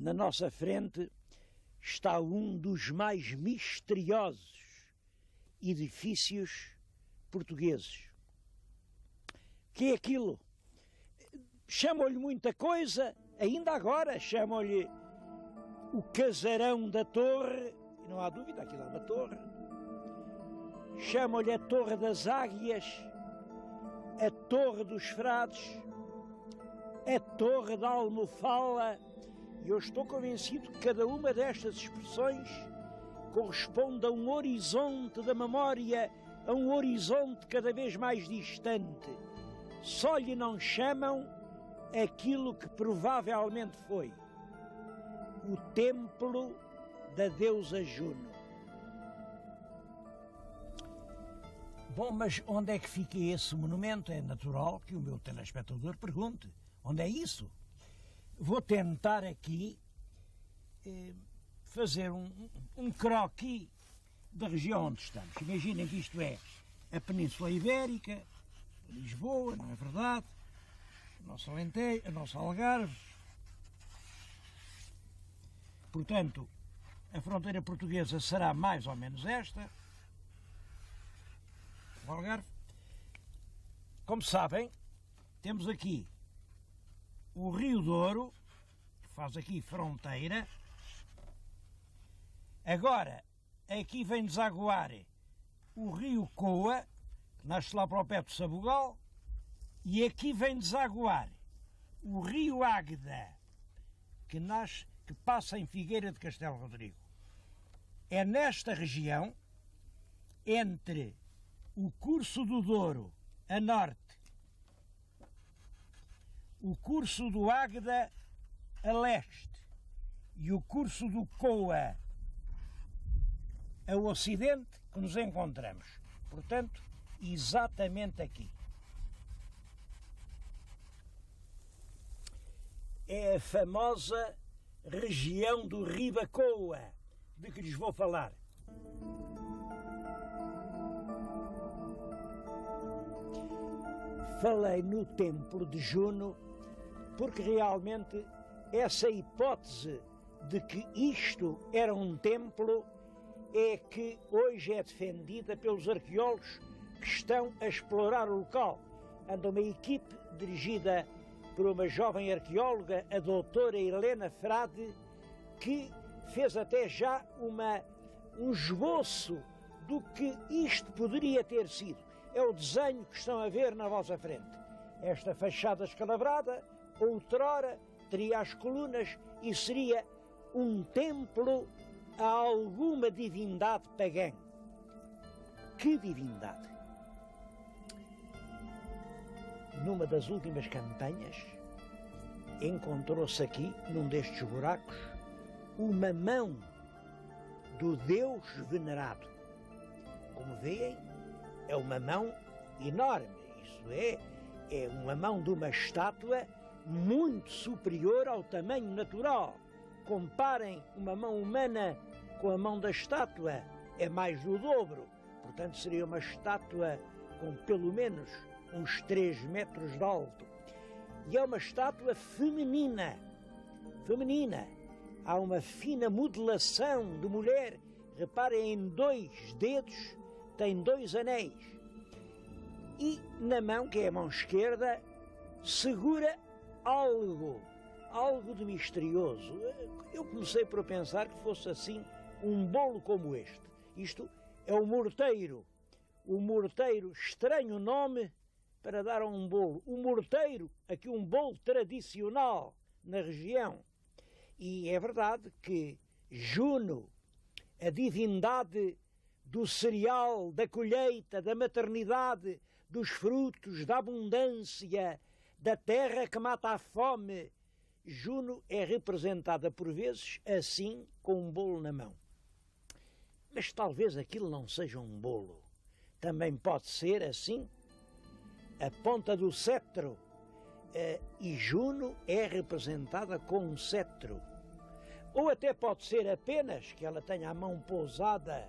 Na nossa frente está um dos mais misteriosos edifícios portugueses. Que é aquilo? Chamam-lhe muita coisa, ainda agora chamam-lhe o Casarão da Torre, e não há dúvida, aquilo é uma torre. Chamam-lhe a Torre das Águias, a Torre dos Frades, a Torre da Almofala, e eu estou convencido que cada uma destas expressões corresponde a um horizonte da memória, a um horizonte cada vez mais distante. Só lhe não chamam aquilo que provavelmente foi o templo da deusa Juno. Bom, mas onde é que fica esse monumento? É natural que o meu telespectador pergunte. Onde é isso? Vou tentar aqui fazer um croquis da região onde estamos. Imaginem que isto é a Península Ibérica, Lisboa, não é verdade? O nosso Alentejo, a nossa Algarve. Portanto, a fronteira portuguesa será mais ou menos esta. O Algarve. Como sabem, temos aqui o Rio Douro, que faz aqui fronteira. Agora, aqui vem desaguar o Rio Coa, que nasce lá para o pé do Sabugal, e aqui vem desaguar o Rio Águeda, que passa em Figueira de Castelo Rodrigo. É nesta região, entre o curso do Douro a norte, o curso do Águeda a leste e o curso do Coa a ocidente, que nos encontramos. Portanto, exatamente aqui. É a famosa região do Ribacoa, de que lhes vou falar. Falei no templo de Juno porque realmente essa hipótese de que isto era um templo é que hoje é defendida pelos arqueólogos que estão a explorar o local. Anda uma equipe dirigida por uma jovem arqueóloga, a doutora Helena Frade, que fez até já um esboço do que isto poderia ter sido. É o desenho que estão a ver na vossa frente. Esta fachada escalabrada, outrora, teria as colunas e seria um templo a alguma divindade pagã. Que divindade? Numa das últimas campanhas, encontrou-se aqui, num destes buracos, uma mão do deus venerado. Como veem, é uma mão enorme. Isso é uma mão de uma estátua muito superior ao tamanho natural. Comparem uma mão humana com a mão da estátua, é mais do dobro. Portanto, seria uma estátua com pelo menos uns 3 metros de alto. E é uma estátua feminina. Há uma fina modelação de mulher. Reparem, em 2 dedos tem 2 anéis. E na mão, que é a mão esquerda, segura algo de misterioso. Eu comecei por pensar que fosse assim um bolo como este. Isto é o morteiro. O morteiro, estranho nome para dar a um bolo. O morteiro, aqui um bolo tradicional na região. E é verdade que Juno, a divindade do cereal, da colheita, da maternidade, dos frutos, da abundância, da terra que mata a fome, Juno é representada por vezes assim, com um bolo na mão. Mas talvez aquilo não seja um bolo. Também pode ser assim, a ponta do cetro. E Juno é representada com um cetro. Ou até pode ser apenas que ela tenha a mão pousada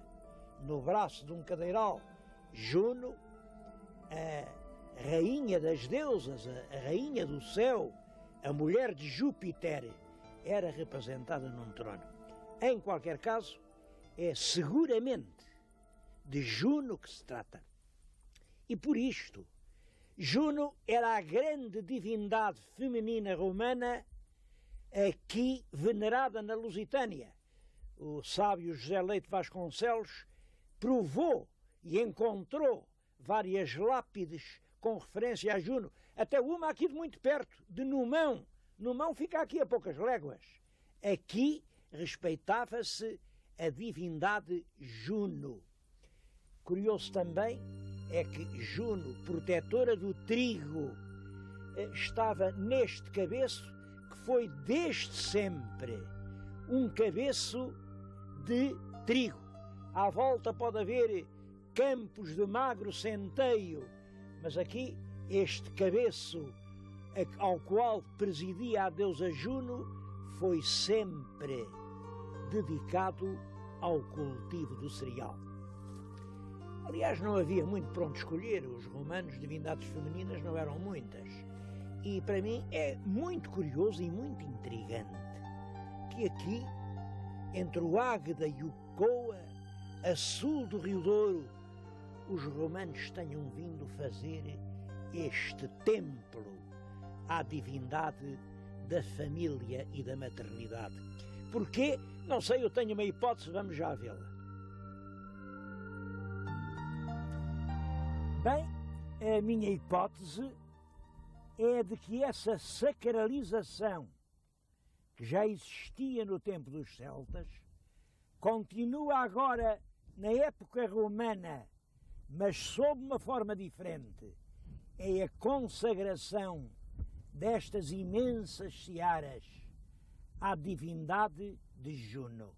no braço de um cadeiral. Juno, a rainha das deusas, a rainha do céu, a mulher de Júpiter, era representada num trono. Em qualquer caso, é seguramente de Juno que se trata. E por isto, Juno era a grande divindade feminina romana aqui venerada na Lusitânia. O sábio José Leite Vasconcelos provou e encontrou várias lápides com referência a Juno, até uma aqui de muito perto, de Numão. Numão fica aqui a poucas léguas. Aqui respeitava-se a divindade Juno. Curioso também é que Juno, protetora do trigo, estava neste cabeço que foi desde sempre um cabeço de trigo. À volta pode haver campos de magro centeio, mas aqui este cabeço ao qual presidia a deusa Juno foi sempre dedicado ao cultivo do cereal. Aliás, não havia muito para onde escolher. Os romanos, divindades femininas, não eram muitas. E para mim é muito curioso e muito intrigante que aqui, entre o Águeda e o Coa, a sul do Rio Douro, os romanos tenham vindo fazer este templo à divindade da família e da maternidade. Porquê? Não sei, eu tenho uma hipótese, vamos já vê-la. Bem, a minha hipótese é de que essa sacralização que já existia no tempo dos celtas continua agora na época romana, mas sob uma forma diferente. É a consagração destas imensas searas à divindade de Juno.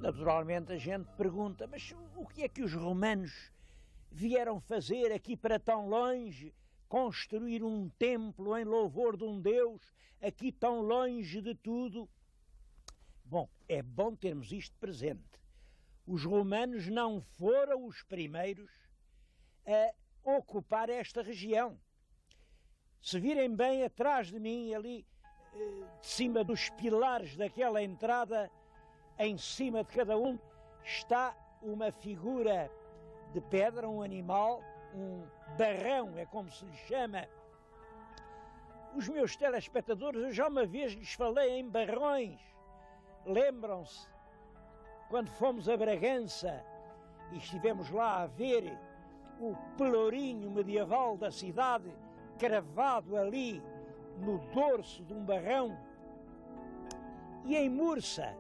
Naturalmente a gente pergunta, mas o que é que os romanos vieram fazer aqui para tão longe, construir um templo em louvor de um Deus, aqui tão longe de tudo? Bom, é bom termos isto presente. Os romanos não foram os primeiros a ocupar esta região. Se virem bem atrás de mim, ali de cima dos pilares daquela entrada, em cima de cada um está uma figura de pedra, um animal, um barrão, é como se lhe chama. Os meus telespectadores, eu já uma vez lhes falei em barrões. Lembram-se, quando fomos a Bragança e estivemos lá a ver o pelourinho medieval da cidade, cravado ali no dorso de um barrão? E em Mursa,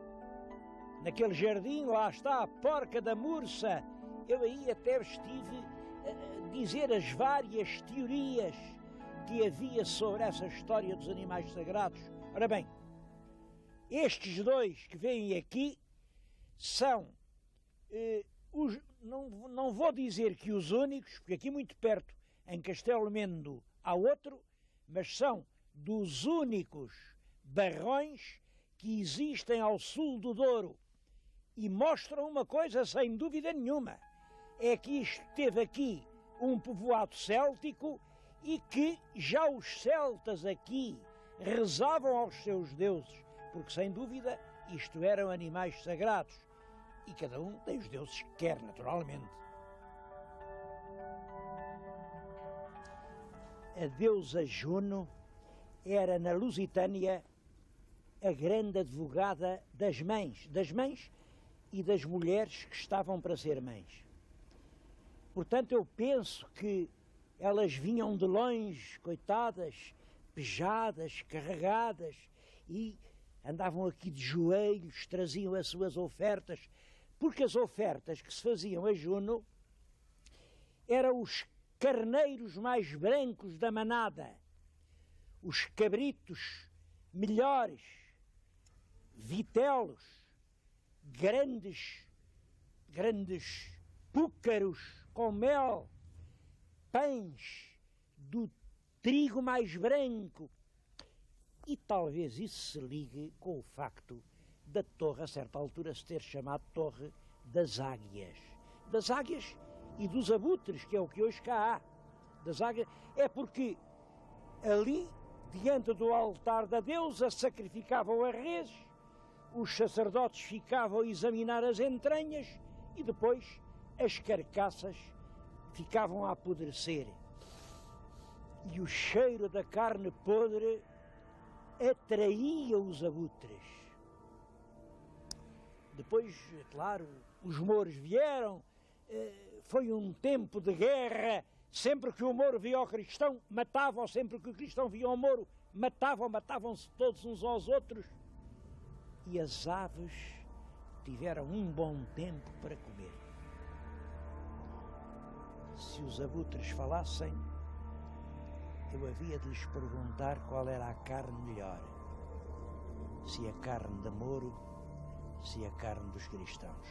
naquele jardim, lá está a Porca da Mursa. Eu aí até estive a dizer as várias teorias que havia sobre essa história dos animais sagrados. Ora bem, estes dois que vêm aqui são, não vou dizer que os únicos, porque aqui muito perto, em Castelo Mendo, há outro, mas são dos únicos barrões que existem ao sul do Douro. E mostram uma coisa sem dúvida nenhuma, é que isto teve aqui um povoado céltico e que já os celtas aqui rezavam aos seus deuses, porque sem dúvida isto eram animais sagrados e cada um tem os deuses que quer, naturalmente. A deusa Juno era na Lusitânia a grande advogada das mães e das mulheres que estavam para ser mães. Portanto, eu penso que elas vinham de longe, coitadas, pejadas, carregadas, e andavam aqui de joelhos, traziam as suas ofertas, porque as ofertas que se faziam a Juno eram os carneiros mais brancos da manada, os cabritos melhores, vitelos, grandes púcaros com mel, pães do trigo mais branco. E talvez isso se ligue com o facto da torre, a certa altura, se ter chamado Torre das águias. Das águias e dos abutres, que é o que hoje cá há. Das águias, é porque ali, diante do altar da deusa, sacrificavam a res, os sacerdotes ficavam a examinar as entranhas e depois as carcaças ficavam a apodrecer. E o cheiro da carne podre atraía os abutres. Depois, claro, os mouros vieram, foi um tempo de guerra. Sempre que o mouro via o cristão, matavam. Sempre que o cristão via o mouro, matavam-se todos uns aos outros. E as aves tiveram um bom tempo para comer. Se os abutres falassem, eu havia de lhes perguntar qual era a carne melhor. Se a carne de mouro, se a carne dos cristãos.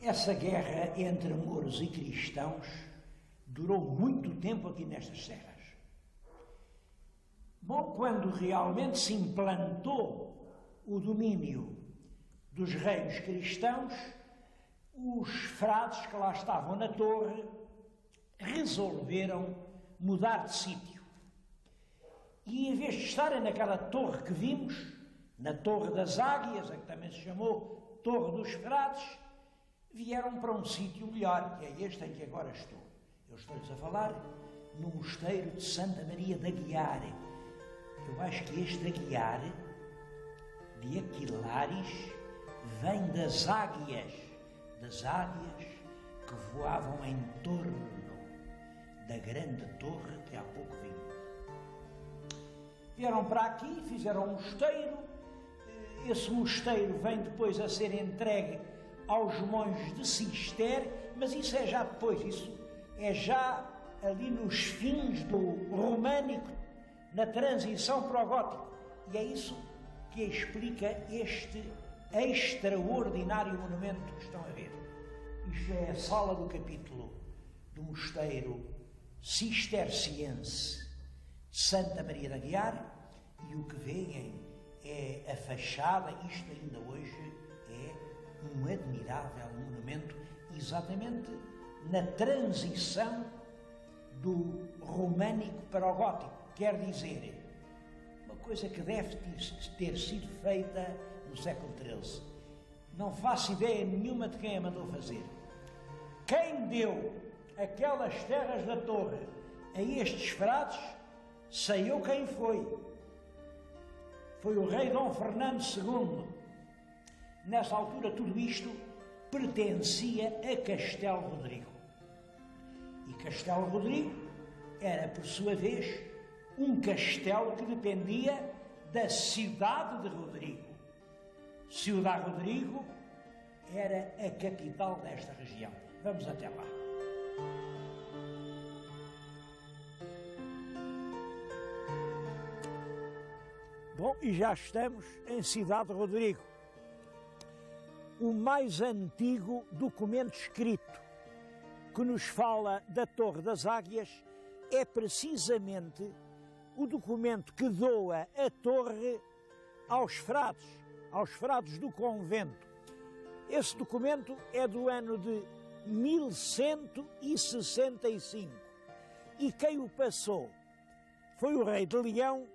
Essa guerra entre mouros e cristãos durou muito tempo aqui nestas serras. Bom, quando realmente se implantou o domínio dos reinos cristãos, os frades que lá estavam na torre resolveram mudar de sítio. E em vez de estarem naquela torre que vimos, na Torre das Águias, a que também se chamou Torre dos Frades, vieram para um sítio melhor, que é este em que agora estou. Eu estou-lhes a falar no mosteiro de Santa Maria de Aguiar. Eu acho que este Aguiar, de Aquilares, vem das águias que voavam em torno da grande torre que há pouco vimos. Vieram para aqui, fizeram um mosteiro. Esse mosteiro vem depois a ser entregue aos monges de Cister, mas isso é já depois, isso é já ali nos fins do românico, na transição para o gótico. E é isso que explica este extraordinário monumento que estão a ver. Isto é a sala do capítulo do mosteiro cisterciense de Santa Maria de Aguiar, e o que veem é a fachada. Isto ainda hoje é um admirável monumento, exatamente na transição do românico para o gótico. Quer dizer, uma coisa que deve ter sido feita no século XIII. Não faço ideia nenhuma de quem a mandou fazer. Quem deu aquelas terras da torre a estes frades, sei eu quem foi. Foi o rei Dom Fernando II. Nessa altura, tudo isto pertencia a Castelo Rodrigo. E Castelo Rodrigo era, por sua vez, um castelo que dependia da cidade de Rodrigo. Ciudad Rodrigo era a capital desta região. Vamos até lá. Bom, e já estamos em Ciudad Rodrigo, o mais antigo documento escrito que nos fala da Torre das Águias é precisamente o documento que doa a torre aos frades do convento. Esse documento é do ano de 1165 e quem o passou foi o rei de Leão,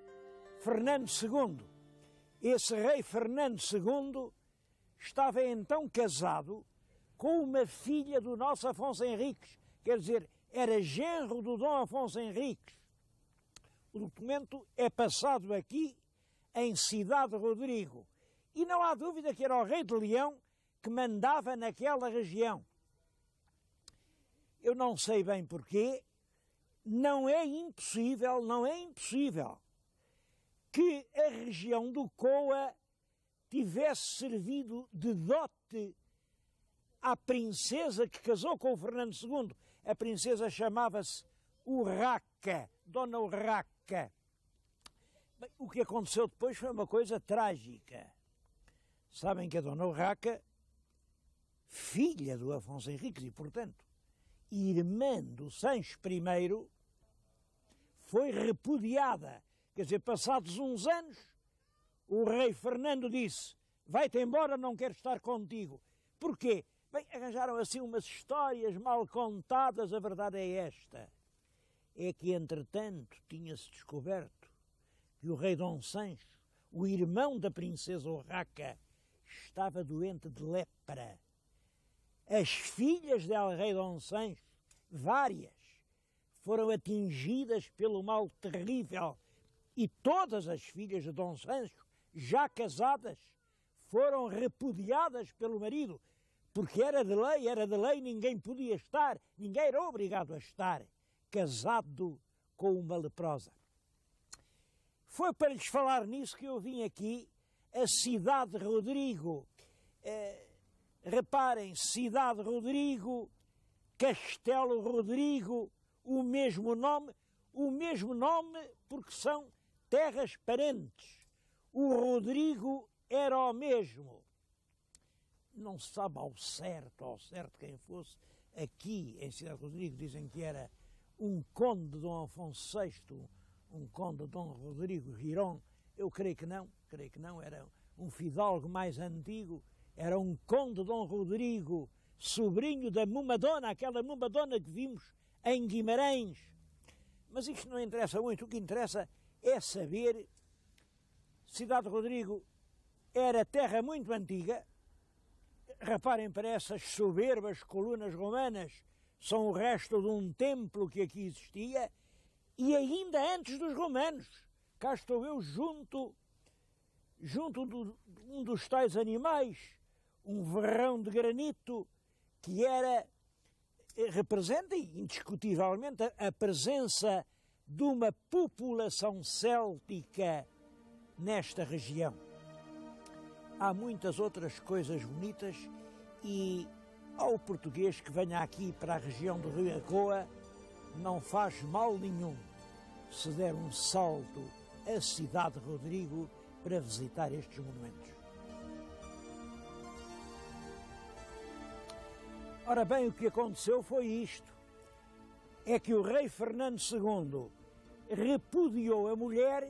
Fernando II. Esse rei Fernando II estava então casado com uma filha do nosso Afonso Henriques, quer dizer, era genro do Dom Afonso Henriques. O documento é passado aqui em Ciudad Rodrigo e não há dúvida que era o rei de Leão que mandava naquela região. Eu não sei bem porquê, não é impossível que a região do Coa tivesse servido de dote à princesa que casou com o Fernando II. A princesa chamava-se Urraca, Dona Urraca. Bem, o que aconteceu depois foi uma coisa trágica. Sabem que a Dona Urraca, filha do Afonso Henriques e, portanto, irmã do Sancho I, foi repudiada. Quer dizer, passados uns anos, o rei Fernando disse: vai-te embora, não quero estar contigo. Porquê? Bem, arranjaram assim umas histórias mal contadas, a verdade é esta. É que, entretanto, tinha-se descoberto que o rei Dom Sancho, o irmão da princesa Urraca, estava doente de lepra. As filhas del rei Dom Sancho, várias, foram atingidas pelo mal terrível, e todas as filhas de Dom Sancho, já casadas, foram repudiadas pelo marido, porque era de lei, ninguém podia estar, ninguém era obrigado a estar casado com uma leprosa. Foi para lhes falar nisso que eu vim aqui, a Cidade de Rodrigo. Reparem, Cidade Rodrigo, Castelo Rodrigo, o mesmo nome porque são terras parentes. O Rodrigo era o mesmo. Não se sabe ao certo quem fosse. Aqui, em Cidade Rodrigo, dizem que era um conde de Dom Afonso VI, um conde de Dom Rodrigo Giron. Eu creio que não, era um fidalgo mais antigo, era um conde de Dom Rodrigo, sobrinho da Mumadona, aquela Mumadona que vimos em Guimarães. Mas isto não interessa muito, o que interessa é saber. Cidade de Rodrigo era terra muito antiga. Reparem para essas soberbas colunas romanas, são o resto de um templo que aqui existia, e ainda antes dos romanos. Cá estou eu junto de um dos tais animais, um verrão de granito, que representa indiscutivelmente a presença de uma população céltica nesta região. Há muitas outras coisas bonitas e ao português que venha aqui para a região do Rio Agoa não faz mal nenhum se der um salto à Cidade de Rodrigo para visitar estes monumentos. Ora bem, o que aconteceu foi isto. É que o rei Fernando II repudiou a mulher,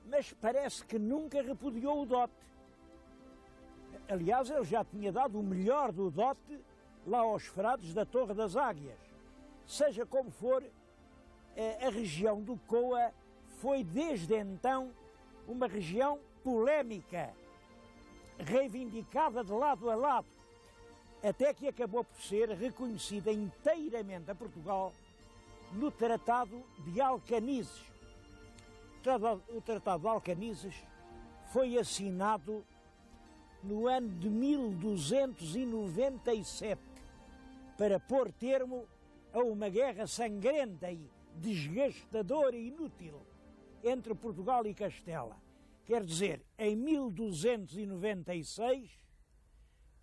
mas parece que nunca repudiou o dote. Aliás, ele já tinha dado o melhor do dote lá aos frades da Torre das Águias. Seja como for, a região do Coa foi desde então uma região polémica, reivindicada de lado a lado, até que acabou por ser reconhecida inteiramente a Portugal no Tratado de Alcanises. O Tratado de Alcanises foi assinado no ano de 1297 para pôr termo a uma guerra sangrenta e desgastadora e inútil entre Portugal e Castela. Quer dizer, em 1296,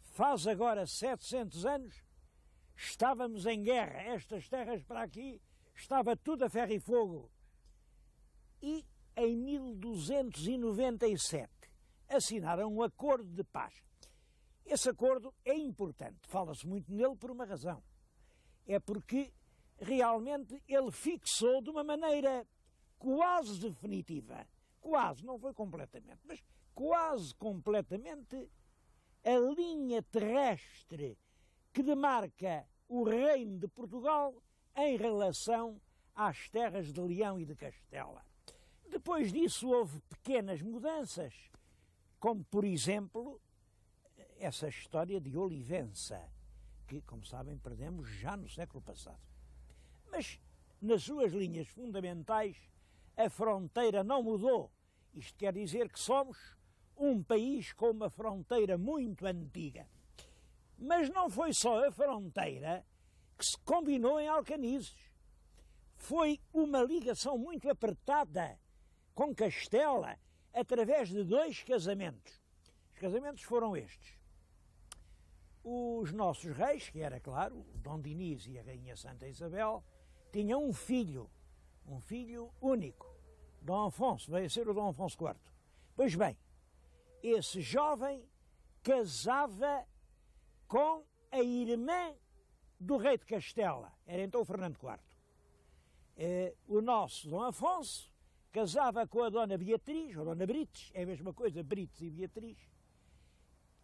faz agora 700 anos, estávamos em guerra. Estas terras para aqui estava tudo a ferro e fogo. E em 1297 assinaram um acordo de paz. Esse acordo é importante, fala-se muito nele por uma razão. É porque realmente ele fixou de uma maneira quase definitiva, quase, não foi completamente, mas quase completamente, a linha terrestre que demarca o reino de Portugal em relação às terras de Leão e de Castela. Depois disso houve pequenas mudanças, como, por exemplo, essa história de Olivença, que, como sabem, perdemos já no século passado. Mas, nas suas linhas fundamentais, a fronteira não mudou. Isto quer dizer que somos um país com uma fronteira muito antiga. Mas não foi só a fronteira que se combinou em Alcanises. Foi uma ligação muito apertada com Castela, através de 2 casamentos. Os casamentos foram estes. Os nossos reis, que era, claro, o Dom Dinis e a Rainha Santa Isabel, tinham um filho único, Dom Afonso, veio a ser o Dom Afonso IV. Pois bem, esse jovem casava com a irmã do rei de Castela, era então o Fernando IV. O nosso Dom Afonso casava com a Dona Beatriz, ou Dona Brites, é a mesma coisa, Brites e Beatriz,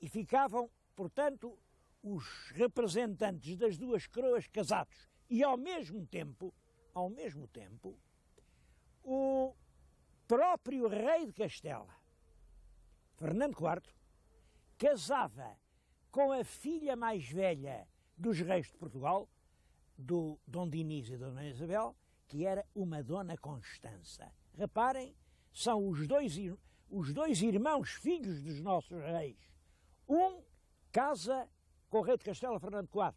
e ficavam, portanto, os representantes das duas coroas casados. E ao mesmo tempo, o próprio rei de Castela, Fernando IV, casava com a filha mais velha dos reis de Portugal, do Dom Dinis e da Dona Isabel, que era uma Dona Constança. Reparem, são os dois irmãos filhos dos nossos reis. Um casa com o rei de Castela, Fernando IV.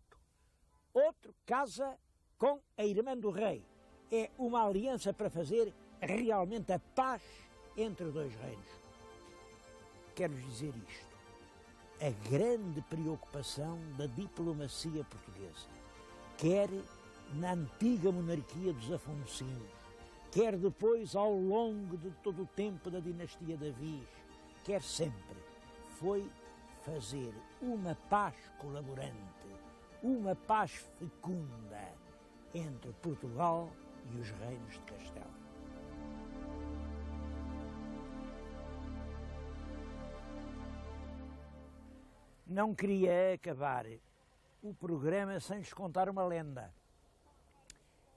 Outro casa com a irmã do rei. É uma aliança para fazer realmente a paz entre os dois reinos. Quero-vos dizer isto. A grande preocupação da diplomacia portuguesa, quer na antiga monarquia dos Afonsinos, quer depois ao longo de todo o tempo da dinastia de Avis, quer sempre, foi fazer uma paz colaborante, uma paz fecunda entre Portugal e os reinos de Castela. Não queria acabar o programa sem lhes contar uma lenda.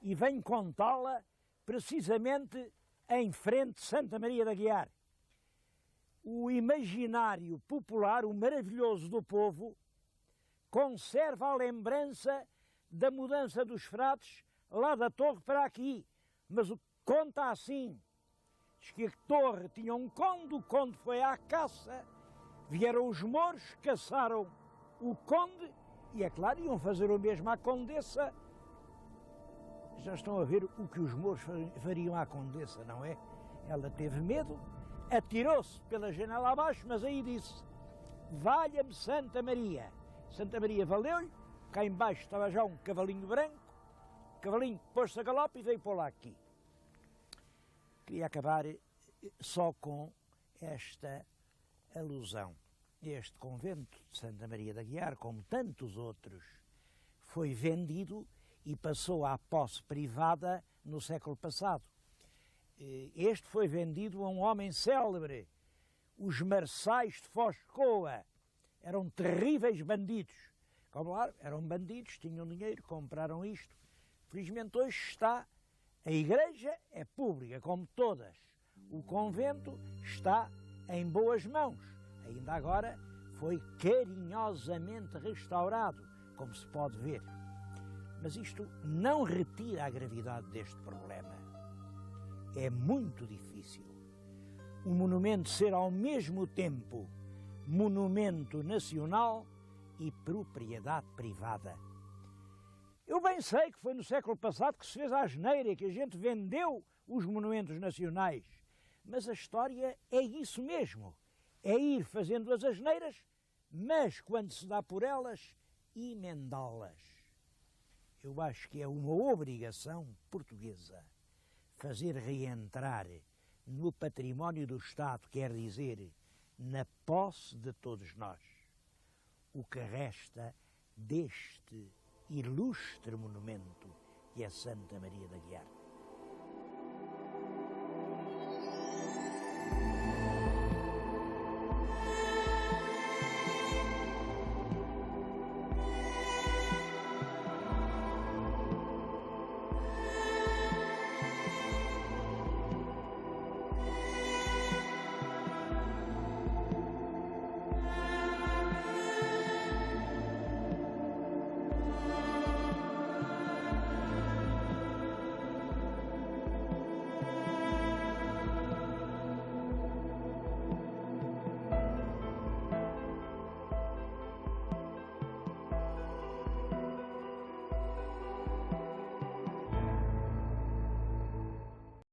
E venho contá-la precisamente em frente de Santa Maria de Aguiar. O imaginário popular, o maravilhoso do povo, conserva a lembrança da mudança dos frades lá da torre para aqui. Mas o conta assim, diz que a torre tinha um conde, o conde foi à caça, vieram os mouros, caçaram o conde e, é claro, iam fazer o mesmo à condessa. Já estão a ver o que os mouros fariam à condessa, não é? Ela teve medo, atirou-se pela janela abaixo, mas aí disse: valha-me Santa Maria. Santa Maria valeu-lhe, cá embaixo estava já um cavalinho branco, o cavalinho pôs-se a galope e veio pô-la aqui. Queria acabar só com esta alusão. Este convento de Santa Maria de Aguiar, como tantos outros, foi vendido e passou à posse privada no século passado. Este foi vendido a um homem célebre, os Marçais de Foscoa. Eram terríveis bandidos. Como lá, eram bandidos, tinham dinheiro, compraram isto. Felizmente hoje está, a igreja é pública, como todas. O convento está em boas mãos. Ainda agora foi carinhosamente restaurado, como se pode ver. Mas isto não retira a gravidade deste problema. É muito difícil um monumento ser ao mesmo tempo monumento nacional e propriedade privada. Eu bem sei que foi no século passado que se fez a asneira, que a gente vendeu os monumentos nacionais, mas a história é isso mesmo, é ir fazendo as asneiras, mas quando se dá por elas, emendá-las. Eu acho que é uma obrigação portuguesa fazer reentrar no património do Estado, quer dizer, na posse de todos nós, o que resta deste ilustre monumento que é Santa Maria de Aguiar.